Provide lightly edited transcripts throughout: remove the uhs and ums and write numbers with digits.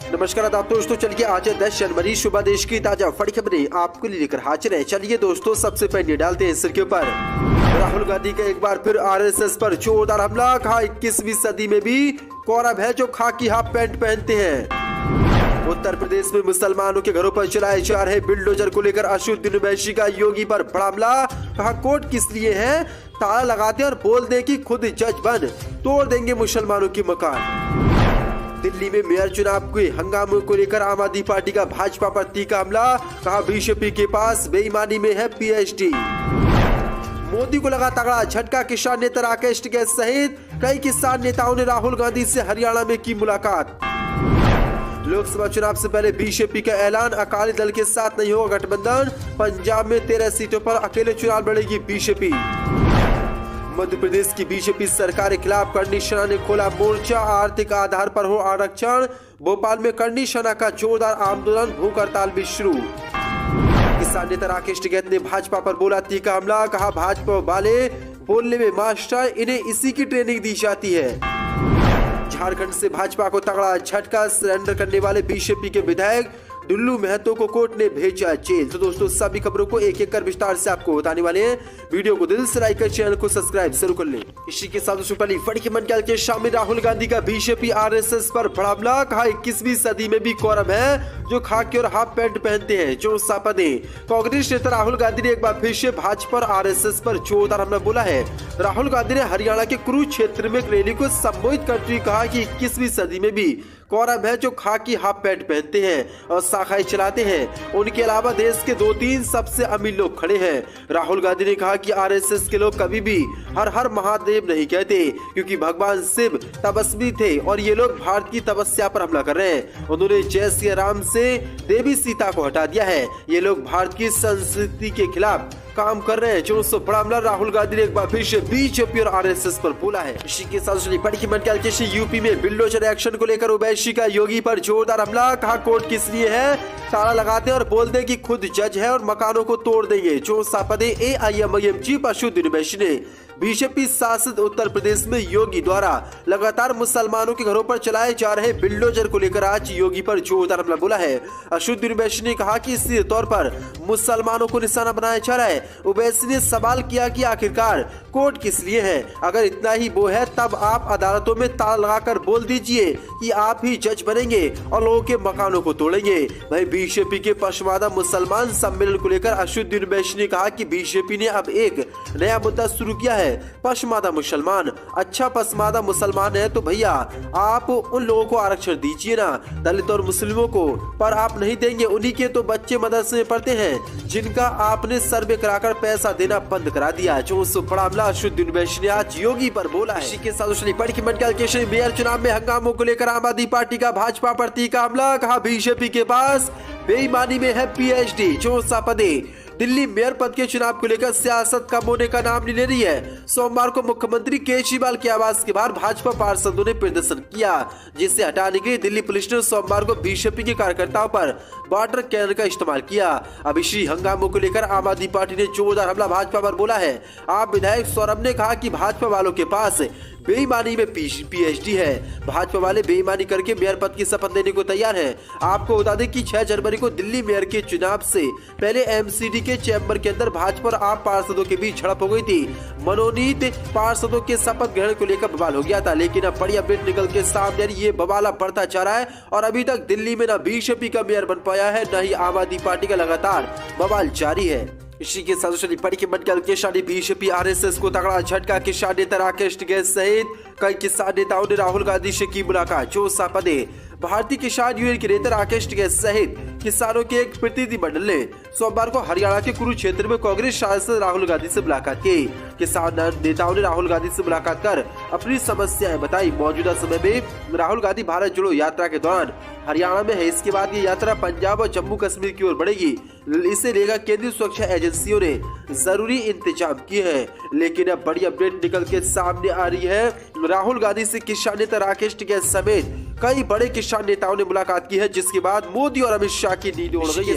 नमस्कार आदाब दोस्तों, चलिए आज 10 जनवरी सुबह देश की ताजा बड़ी खबरें आपको लेकर हाजिर है। चलिए दोस्तों, सबसे पहले डालते हैं सिर के ऊपर। राहुल गांधी का एक बार फिर आरएसएस पर जोरदार हमला। कहा 21वीं सदी में भी कौरव है जो खाकी हाफ पैंट पहनते हैं। उत्तर प्रदेश में मुसलमानों के घरों पर चलाए जा रहे बिल्डोजर को लेकर अशुद्ध वैशी का योगी पर बड़ा हमला। कहा कोर्ट किस लिए है, ताला लगाते और बोल दे कि खुद जज बन तोड़ देंगे मुसलमानों के मकान। दिल्ली में मेयर चुनाव के हंगामे को लेकर आम आदमी पार्टी का भाजपा पर तीखा हमला। कहा बीजेपी के पास बेईमानी में है पीएचडी। मोदी को लगा तगड़ा झटका। किसान नेता राकेश टिकैत सहित कई किसान नेताओं ने राहुल गांधी से हरियाणा में की मुलाकात। लोकसभा चुनाव से पहले बीजेपी का ऐलान, अकाली दल के साथ नहीं होगा गठबंधन। पंजाब में 13 सीटों पर अकेले चुनाव लड़ेगी बीजेपी। मध्य प्रदेश की बीजेपी सरकार के खिलाफ करनी सेना ने खोला मोर्चा। आर्थिक आधार पर हो आरक्षण। भोपाल में करनी सेना का जोरदार आंदोलन, भूख हड़ताल भी शुरू। किसान नेता राकेश टिकैत ने भाजपा पर बोला तीखा हमला। कहा भाजपा वाले बोलने में मास्टर, इन्हें इसी की ट्रेनिंग दी जाती है। झारखंड से भाजपा को तगड़ा झटका। सरेंडर करने वाले बीजेपी के विधायक दुल्लू महतो को कोर्ट ने भेजा जेल। तो दोस्तों, सभी खबरों को एक एक कर विस्तार से आपको बताने वाले हैं। वीडियो को दिल से लाइक कर चैनल को सब्सक्राइब जरूर कर लें। इसी के साथ पहली बड़ी खबर के शामिल राहुल गांधी का बीजेपी आरएसएस पर बड़ा हमला। कहा 21वीं सदी में भी कौरव है जो खाकी और हाफ पैंट पहनते हैं, जो सापदे। कांग्रेस नेता राहुल गांधी ने एक बार फिर से भाजपा और आरएसएस पर जोरदार हमला बोला है। राहुल गांधी ने हरियाणा के कुरुक्षेत्र में एक रैली को संबोधित करते हुए कहा कि 21वीं सदी में भी कौरव है जो खाकी हाफ पैंट पहनते हैं और शाखाएं चलाते हैं। उनके अलावा देश के 2-3 सबसे अमीर लोग खड़े हैं। राहुल गांधी ने कहा कि आरएसएस के लोग कभी भी हर हर महादेव नहीं कहते, क्योंकि भगवान शिव तपस्वी थे और ये लोग भारत की तपस्या पर हमला कर रहे हैं। उन्होंने जय श्री राम से देवी सीता को हटा दिया है। ये लोग भारत की संस्कृति के खिलाफ काम कर रहे हैं, जो उससे बड़ा हमला राहुल गांधी ने एक बार फिर से बीजेपी और आरएसएस पर बोला है। इसी के साथ बड़ी खबर यूपी में बिल्डोजर एक्शन को लेकर ओवैसी का योगी पर जोरदार हमला। कहा कोर्ट किस लिए है, ताला लगाते और बोल दे कि खुद जज है और मकानों को तोड़ देंगे। जो सापदे एआईएमआईएम चीफ अशुद्ध वैशी ने बीजेपी शासित उत्तर प्रदेश में योगी द्वारा लगातार मुसलमानों के घरों पर चलाए जा रहे बिल्डोजर को लेकर आज योगी पर जोरदार हमला बोला है। अशुद्ध वैशी ने कहा कि इसी तौर पर मुसलमानों को निशाना बनाया जा रहा है। ओवैसी ने सवाल किया कि आखिरकार कोर्ट किस लिए है। अगर इतना ही वो है तब आप अदालतों में ताला लगाकर बोल दीजिए कि आप ही जज बनेंगे और लोगों के मकानों को तोड़ेंगे। वही बीजेपी के पश्चिमादा मुसलमान सम्मेलन को लेकर अशुद्ध वैशी ने कहा कि बीजेपी ने अब एक नया मुद्दा शुरू किया है, पश्चिमादा मुसलमान। अच्छा, पश्चिमादा मुसलमान है तो भैया आप उन लोगों को आरक्षण दीजिए ना, दलित और मुस्लिमों को, पर आप नहीं देंगे। उन्हीं के तो बच्चे मदरसे में पढ़ते हैं जिनका आपने सर्वे कराकर पैसा देना बंद करा दिया। जो बड़ा हमला अशुद्ध वैशी ने आज योगी पर बोला है। इसी के साथ बड़ी खबर के मेयर चुनाव में हंगामों को लेकर आम आदमी पार्टी का भाजपा पर तीखा हमला। कहा बीजेपी के पास बेईमानी में है पीएचडी। जो सापदे दिल्ली मेयर पद के चुनाव को लेकर सियासत कम होने का नाम नहीं ले रही है। सोमवार को मुख्यमंत्री केजरीवाल के आवास के बाहर भाजपा पार्षदों ने प्रदर्शन किया, जिसे हटाने के लिए दिल्ली पुलिस ने सोमवार को बीजेपी के कार्यकर्ताओं पर वाटर कैनन का इस्तेमाल किया। अब इसी हंगामों को लेकर आम आदमी पार्टी ने जोरदार हमला भाजपा पर बोला है। आप विधायक सौरभ ने कहा कि भाजपा वालों के पास बेईमानी में पीएचडी है। भाजपा वाले बेईमानी करके मेयर पद की शपथ लेने को तैयार हैं। आपको बता दें कि 6 जनवरी को दिल्ली मेयर के चुनाव से पहले एमसीडी के चैम्बर के अंदर भाजपा और आप पार्षदों के बीच झड़प हो गई थी। मनोनीत पार्षदों के शपथ ग्रहण को लेकर बवाल हो गया था, लेकिन अब बड़ी अपडेट निकल के सामने ये बवाल बढ़ता जा रहा है और अभी तक दिल्ली में न बीजेपी का मेयर बन पाया है, न ही आम आदमी पार्टी का लगातार बवाल जारी है। इसी के साथ बड़ी खबर के बीजेपी आरएसएस को तगड़ा झटका। किसान नेता राकेश टिकैत सहित कई किसान नेताओं ने राहुल गांधी से की मुलाकात। जो सापदे भारतीय किसान यूनियन के नेता राकेश टिकैत सहित किसानों के एक प्रतिनिधिमंडल ने सोमवार को हरियाणा के कुरुक्षेत्र में कांग्रेस सांसद राहुल गांधी से मुलाकात की। किसान नेताओं ने राहुल गांधी से मुलाकात कर अपनी समस्याएं बताई। मौजूदा समय में राहुल गांधी भारत जोड़ो यात्रा के दौरान हरियाणा में है। इसके बाद ये यात्रा पंजाब और जम्मू कश्मीर की ओर बढ़ेगी। इसे लेकर केंद्रीय सुरक्षा एजेंसियों ने जरूरी इंतजाम किए हैं। लेकिन अब बड़ी अपडेट निकल के सामने आ रही है। राहुल गांधी से किसान नेता राकेश टिकैत समेत कई बड़े किसान नेताओं ने मुलाकात की है, जिसके बाद मोदी और अमित शाह की नींद उड़ गई है।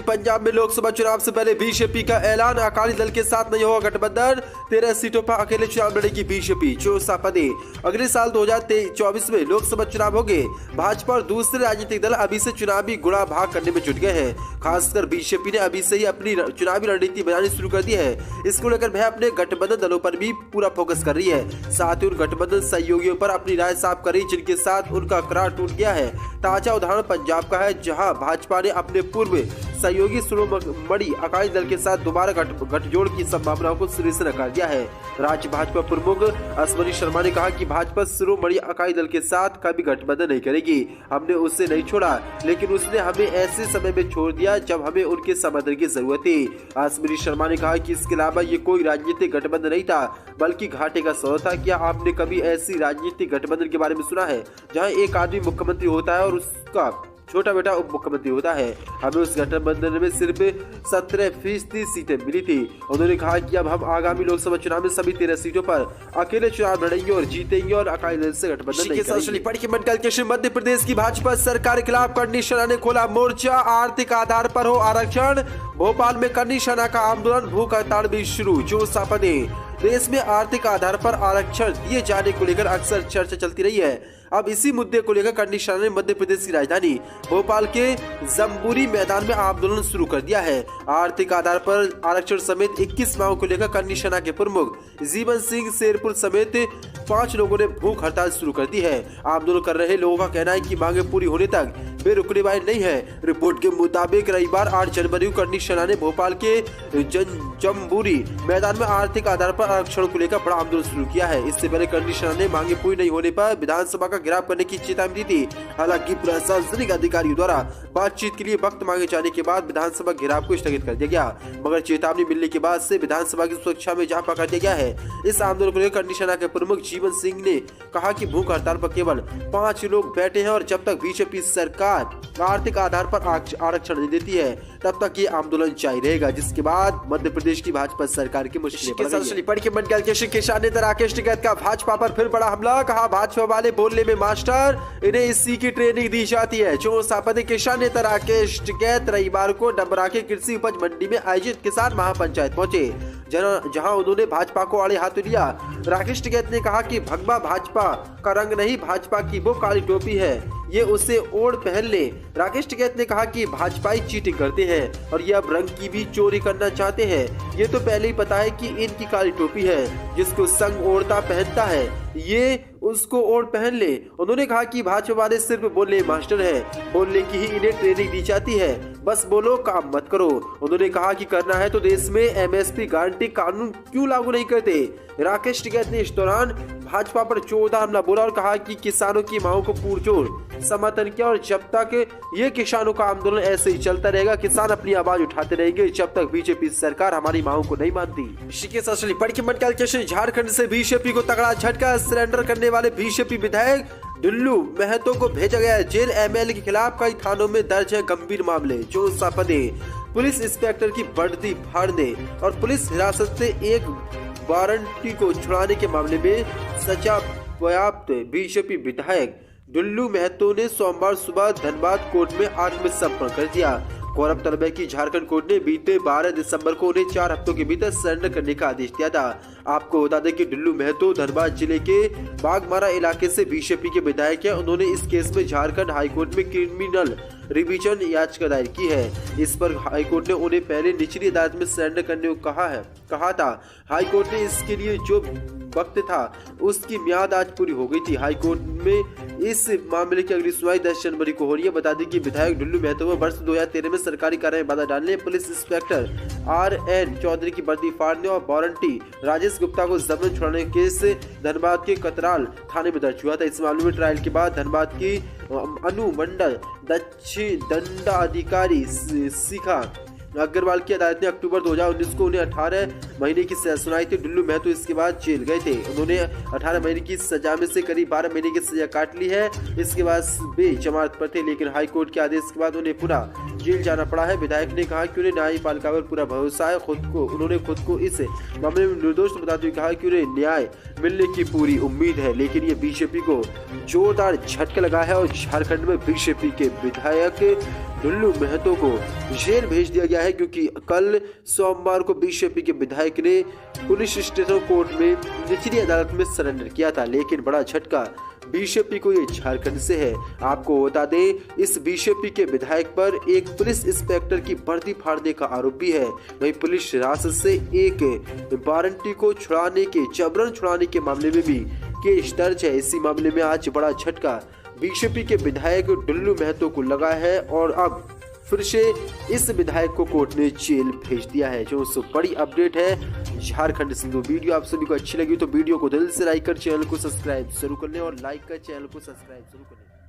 पंजाब में लोकसभा चुनाव से पहले बीजेपी का ऐलान, अकाली दल के साथ नहीं होगा गठबंधन, 13 सीटों पर अकेले चुनाव लड़ेगी बीजेपी। चौसापदे अगले साल 2024 में लोकसभा चुनाव होंगे। भाजपा और दूसरे राजनीतिक दल अभी से चुनावी गुड़ा भाग करने में जुट गए हैं। खासकर बीजेपी ने अभी से ही अपनी चुनावी रणनीति बनानी शुरू कर दी है। इसको लेकर वह अपने गठबंधन दलों पर भी पूरा फोकस कर रही है। साथ ही उन गठबंधन सहयोगियों पर अपनी राय साफ कर रही, जिनके साथ उनका करार टूट गया है। ताजा उदाहरण पंजाब का है, जहां भाजपा ने अपने पूर्व सहयोगी शिरोमणि अकाली दल के साथ दोबारा गठजोड़ की संभावनाओं को सिरे से नकार दिया है। राज्य भाजपा प्रमुख अश्वनी शर्मा ने कहा कि भाजपा शिरोमणि अकाली दल के साथ कभी गठबंधन नहीं करेगी। हमने उससे नहीं छोड़ा, लेकिन उसने हमें ऐसे समय में छोड़ दिया जब हमें उनके समर्थन की जरूरत थी। अश्वनी शर्मा ने कहा कि इसके अलावा ये कोई राजनीतिक गठबंधन नहीं था, बल्कि घाटे का सौदा था। क्या आपने कभी ऐसी राजनीतिक गठबंधन के बारे में सुना है जहां एक आदमी मुख्यमंत्री होता है और उसका छोटा बेटा उप मुख्यमंत्री होता है? हमें उस गठबंधन में सिर्फ 17% सीटें मिली थी। उन्होंने कहा कि अब हम आगामी लोकसभा चुनाव में सभी 13 सीटों पर अकेले चुनाव लड़ेंगे और जीतेंगे और अकाली दल से गठबंधन नहीं करेंगे। मध्य प्रदेश की भाजपा सरकार के खिलाफ करनी सेना ने खोला मोर्चा, आर्थिक आधार पर हो आरक्षण। भोपाल में करनी सेना का आंदोलन, भूख हड़ताल भी शुरू। चौसापदे देश में आर्थिक आधार पर आरक्षण दिए जाने को लेकर अक्सर चर्चा चलती रही है। अब इसी मुद्दे को लेकर करनी सेना ने मध्य प्रदेश की राजधानी भोपाल के जम्बूरी मैदान में आंदोलन शुरू कर दिया है। आर्थिक आधार पर आरक्षण समेत 21 मांगों को लेकर करनी सेना के प्रमुख जीवन सिंह शेरपुर समेत 5 लोगों ने भूख हड़ताल शुरू कर दी है। आंदोलन कर रहे लोगों का कहना है कि मांगे पूरी होने तक वे रुकने वाले नहीं है। रिपोर्ट के मुताबिक रविवार 8 जनवरी को करनी सेना ने भोपाल के जम्बूरी मैदान में आर्थिक आधार पर आरक्षण को लेकर बड़ा आंदोलन शुरू किया है। इससे पहले करनी सेना ने मांगे पूरी नहीं होने पर विधानसभा का घेराव करने की चेतावनी दी थी। हालांकि प्रशासनिक अधिकारियों द्वारा बातचीत के लिए वक्त मांगे जाने के बाद विधानसभा घेराव को स्थगित कर दिया गया, मगर चेतावनी मिलने के बाद से विधानसभा की सुरक्षा में इजाफा कर दिया गया है। इस आंदोलन को लेकर करनी सेना के प्रमुख जीवन सिंह ने कहा कि भूख हड़ताल पर केवल 5 लोग बैठे हैं और जब तक बीजेपी सरकार आर्थिक आधार पर आरक्षण नहीं देती है तब तक ये आंदोलन जारी रहेगा, जिसके बाद मध्य प्रदेश की भाजपा सरकार की मुश्किलें किसान नेता राकेश टिकैत का भाजपा पर फिर बड़ा हमला। कहा भाजपा वाले बोलने में मास्टर, इन्हें इसी की ट्रेनिंग दी जाती है। चौसापदे किसान नेता राकेश टिकैत रविवार को डबरा के कृषि उपज मंडी में आयोजित किसान महापंचायत पहुंचे, जहां उन्होंने भाजपा को आड़े हाथों लिया। राकेश टिकैत ने कहा कि भगवा भाजपा का रंग नहीं, भाजपा की वो काली टोपी है, ये उसे ओढ़ पहन ले। राकेश टिकैत ने कहा कि भाजपाई चीटिंग करते हैं और ये अब रंग की भी चोरी करना चाहते हैं। ये तो पहले ही पता है कि इनकी काली टोपी है, जिसको संग ओढ़ता पहनता है, ये उसको ओढ़ पहन ले। उन्होंने कहा कि भाजपा वाले सिर्फ बोलने मास्टर हैं, बोलने की ही इन्हें ट्रेनिंग दी जाती है, बस बोलो काम मत करो। उन्होंने कहा कि करना है तो देश में एमएसपी गारंटी कानून क्यों लागू नहीं करते। राकेश टिकैत ने इस दौरान भाजपा पर जोरदार हमला बोला और कहा कि किसानों की मांगों को पुरजोर समर्थन किया और जब तक ये किसानों का आंदोलन ऐसे ही चलता रहेगा, किसान अपनी आवाज उठाते रहेंगे जब तक बीजेपी सरकार हमारी मांगों को नहीं मानती। झारखंड से बीजेपी को तगड़ा झटका, सरेंडर करने वाले बीजेपी विधायक डुल्लू महतो को भेजा गया जेल। एमएलए के खिलाफ कई थानों में दर्ज है गंभीर मामले। चौसापदे पुलिस इंस्पेक्टर की वर्दी फाड़ने और पुलिस हिरासत से एक वारंटी को छुड़ाने के मामले में सजा व्याप्त बीजेपी विधायक डुल्लू महतो ने सोमवार सुबह धनबाद कोर्ट में आत्मसमर्पण कर दिया। गौरव तलब है कि झारखंड कोर्ट ने बीते 12 दिसंबर को उन्हें 4 हफ्तों के भीतर सरेंडर करने का आदेश दिया था। आपको बता दें कि डुल्लू महतो धनबाद जिले के बागमारा इलाके से बीजेपी के विधायक हैं। उन्होंने इस केस में झारखंड हाईकोर्ट में क्रिमिनल रिवीजन याचिका दायर की है। इस पर हाईकोर्ट ने उन्हें पहले निचली अदालत में सरेंडर करने को कहा था। हाईकोर्ट ने इसके लिए जो वक्त था उसकी मियाद आज पूरी हो गई थी। हाईकोर्ट में इस मामले की अगली सुनवाई 10 जनवरी को हो रही है। बता दें कि विधायक डुल्लू महतो को वर्ष 2013 में सरकारी कार्य में बाधा डालने, पुलिस इंस्पेक्टर RN चौधरी की वर्दी फाड़ने और वारंटी राजेश गुप्ता को जबरन छुड़ाने के केस धनबाद के कतराल थाने में दर्ज हुआ था। इस मामले में ट्रायल के बाद धनबाद की अनुमंडल दंडाधिकारी शिखा अग्रवाल की अदालत ने अक्टूबर 2019 को उन्हें 18 महीने की सजा सुनाई थी। डुल्लू महतो इसके बाद जेल गए थे। उन्होंने 18 महीने की सजा में से करीब 12 महीने की सजा काट ली है। इसके बाद वे जमानत पर थे, लेकिन हाईकोर्ट के आदेश के बाद उन्हें पुनः जेल जाना पड़ा है। विधायक ने कहा कि उन्हें न्यायपालिका पर पूरा भरोसा है। उन्होंने खुद को इस मामले में निर्दोष बताते हुए कहा कि उन्हें न्याय मिलने की पूरी उम्मीद है, लेकिन ये बीजेपी को जोरदार झटका लगा है और झारखंड में बीजेपी के विधायक डुल्लू महतो को जेल भेज दिया गया है, क्योंकि कल सोमवार को बीजेपी के विधायक ने पुलिस स्टेशन कोर्ट में निचली अदालत में सरेंडर किया था। लेकिन बड़ा झटका बीजेपी को ये झारखंड से है। आपको बता दें, इस बीजेपी के विधायक पर एक पुलिस इंस्पेक्टर की वर्दी फाड़ने का आरोप भी है। वहीं पुलिस हिरासत से एक वारंटी को जबरन छुड़ाने के मामले में भी केस दर्ज है। इसी मामले में आज बड़ा झटका बीजेपी के विधायक डुल्लू महतो को लगा है और अब फिर से इस विधायक को कोर्ट ने जेल भेज दिया है। जो बड़ी अपडेट है झारखंड से। वीडियो आप सभी को अच्छी लगी तो वीडियो को दिल से लाइक कर चैनल को सब्सक्राइब जरूर कर लें और लाइक कर चैनल को सब्सक्राइब जरूर कर लें।